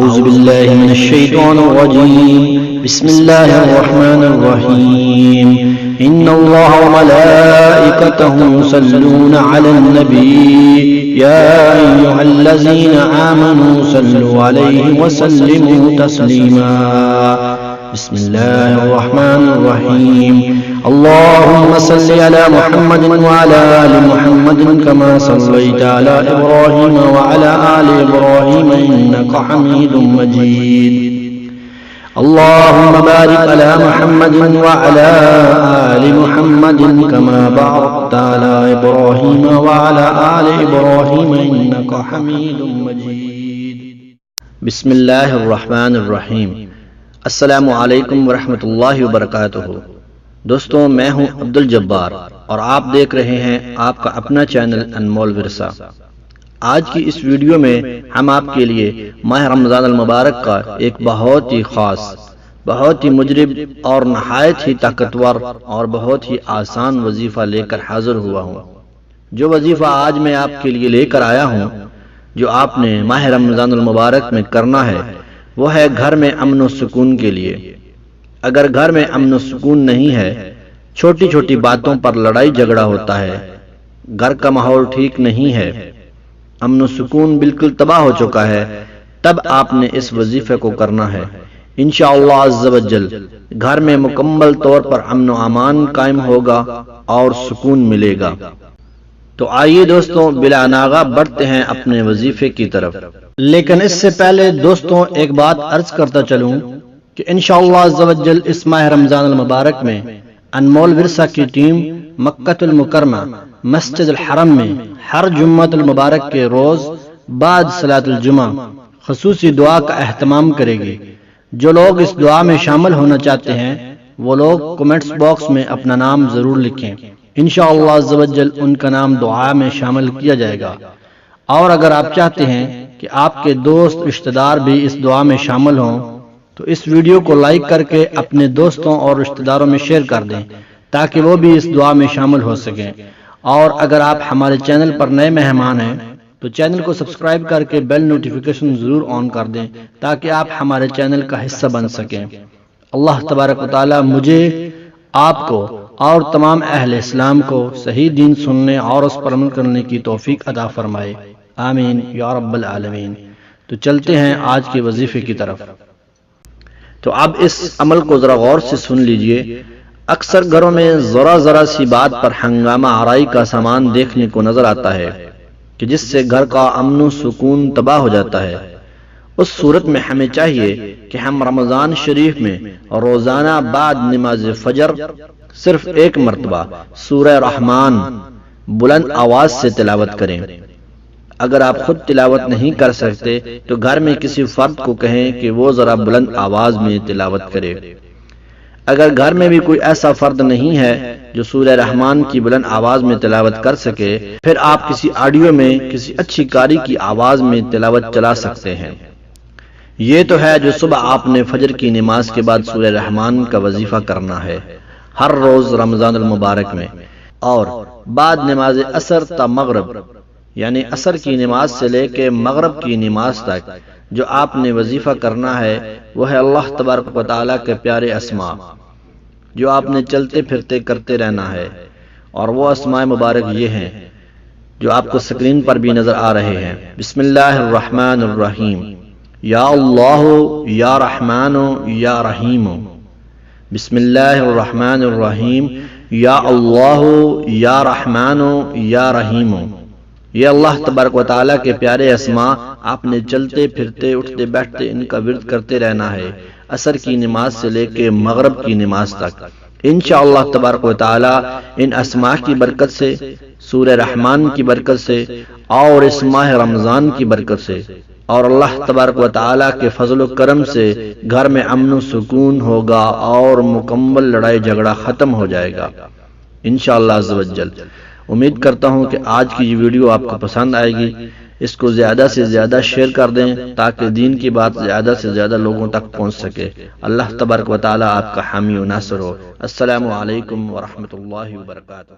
أعوذ بالله من الشيطان الرجيم بسم الله الرحمن الرحيم إن الله وملائكته يصلون على النبي يا أيها الذين آمنوا صلوا عليه وسلموا تسليما بسم الله الرحمن الرحيم اللهم صل على محمد وعلى آل محمد كما صليت على إبراهيم وعلى آل إبراهيم إنك حميد مجيد اللهم بارك على محمد وعلى آل محمد كما باركت على إبراهيم وعلى آل إبراهيم إنك حميد مجيد بسم اللہ الرحمن الرحیم۔ السلام علیکم ورحمۃ اللہ وبرکاتہ۔ دوستوں، میں ہوں عبد الجبار اور آپ دیکھ رہے ہیں آپ کا اپنا چینل انمول ورثہ۔ آج کی اس ویڈیو میں ہم آپ کے لیے ماہ رمضان المبارک کا ایک بہت ہی خاص، بہت ہی مجرب اور نہایت ہی طاقتور اور بہت ہی آسان وظیفہ لے کر حاضر ہوا ہوں۔ جو وظیفہ آج میں آپ کے لیے لے کر آیا ہوں، جو آپ نے ماہ رمضان المبارک میں کرنا ہے، وہ ہے گھر میں امن و سکون کے لیے۔ اگر گھر میں امن و سکون نہیں ہے، چھوٹی چھوٹی باتوں پر لڑائی جھگڑا ہوتا ہے، گھر کا ماحول ٹھیک نہیں ہے، امن و سکون بالکل تباہ ہو چکا ہے، تب آپ نے اس وظیفے کو کرنا ہے۔ انشاءاللہ عز و جل گھر میں مکمل طور پر امن و امان قائم ہوگا اور سکون ملے گا۔ تو آئیے دوستوں، بلا ناغہ بڑھتے ہیں اپنے وظیفے کی طرف۔ لیکن اس سے پہلے دوستوں ایک بات عرض کرتا چلوں کہ انشاءاللہ عز و جل اس ماہ رمضان المبارک میں انمول ورثہ کی ٹیم مکہ المکرمہ مسجد الحرم میں ہر جمعۃ المبارک کے روز بعد صلاۃ الجمعہ خصوصی دعا کا اہتمام کرے گی۔ جو لوگ اس دعا میں شامل ہونا چاہتے ہیں وہ لوگ کمنٹس باکس میں اپنا نام ضرور لکھیں، انشاءاللہ عز و جل ان کا نام دعا میں شامل کیا جائے گا۔ اور اگر آپ چاہتے ہیں کہ آپ کے دوست رشتہ دار بھی اس دعا میں شامل ہوں تو اس ویڈیو کو لائک کر کے اپنے دوستوں اور رشتہ داروں میں شیئر کر دیں تاکہ وہ بھی اس دعا میں شامل ہو سکیں۔ اور اگر آپ ہمارے چینل پر نئے مہمان ہیں تو چینل کو سبسکرائب کر کے بیل نوٹیفیکیشن ضرور آن کر دیں تاکہ آپ ہمارے چینل کا حصہ بن سکیں۔ اللہ تبارک و تعالی مجھے، آپ کو اور تمام اہل اسلام کو صحیح دین سننے اور اس پر عمل کرنے کی توفیق عطا فرمائے، آمین یا رب العالمین۔ تو چلتے ہیں آج کے وظیفے کی طرف۔ تو اب اس عمل کو ذرا غور سے سن لیجئے۔ اکثر گھروں میں ذرا ذرا سی بات پر ہنگامہ آرائی کا سامان دیکھنے کو نظر آتا ہے کہ جس سے گھر کا امن و سکون تباہ ہو جاتا ہے۔ اس صورت میں ہمیں چاہیے کہ ہم رمضان شریف میں روزانہ بعد نماز فجر صرف ایک مرتبہ سورہ رحمان بلند آواز سے تلاوت کریں۔ اگر آپ خود تلاوت نہیں کر سکتے تو گھر میں کسی فرد کو کہیں کہ وہ ذرا بلند آواز میں تلاوت کرے۔ اگر گھر میں بھی کوئی ایسا فرد نہیں ہے جو سورہ رحمان کی بلند آواز میں تلاوت کر سکے، پھر آپ کسی آڈیو میں کسی اچھی قاری کی آواز میں تلاوت چلا سکتے ہیں۔ یہ تو ہے جو صبح آپ نے فجر کی نماز کے بعد سورہ رحمان کا وظیفہ کرنا ہے ہر روز رمضان المبارک میں، اور بعد نماز عصر تا مغرب، یعنی عصر کی نماز سے لے کے مغرب کی نماز تک جو آپ نے وظیفہ کرنا ہے وہ ہے اللہ تبارک و تعالیٰ کے پیارے اسماء جو آپ نے چلتے پھرتے کرتے رہنا ہے، اور وہ اسماء مبارک یہ ہیں جو آپ کو سکرین پر بھی نظر آ رہے ہیں۔ بسم اللہ الرحمن الرحیم، یا اللہ یا رحمان یا رحیم، بسم اللہ الرحمن الرحیم، یا اللہ یا رحمان یا رحیم۔ یہ اللہ تبارک و تعالیٰ کے پیارے اسماء آپ نے چلتے پھرتے اٹھتے بیٹھتے ان کا ورد کرتے رہنا ہے عصر کی نماز سے لے کے مغرب کی نماز تک۔ انشاءاللہ تبارک و تعالیٰ ان اسماء کی برکت سے، سورہ رحمان کی برکت سے، اور اس ماہ رمضان کی برکت سے، اور اللہ تبارک و تعالیٰ کے فضل و کرم سے گھر میں امن و سکون ہوگا اور مکمل لڑائی جھگڑا ختم ہو جائے گا انشاءاللہ عز و جل۔ امید کرتا ہوں کہ آج کی یہ ویڈیو آپ کو پسند آئے گی۔ اس کو زیادہ سے زیادہ شیئر کر دیں تاکہ دین کی بات زیادہ سے زیادہ لوگوں تک پہنچ سکے۔ اللہ تبارک و تعالیٰ آپ کا حامی و ناصر ہو۔ السلام علیکم ورحمۃ اللہ وبرکاتہ۔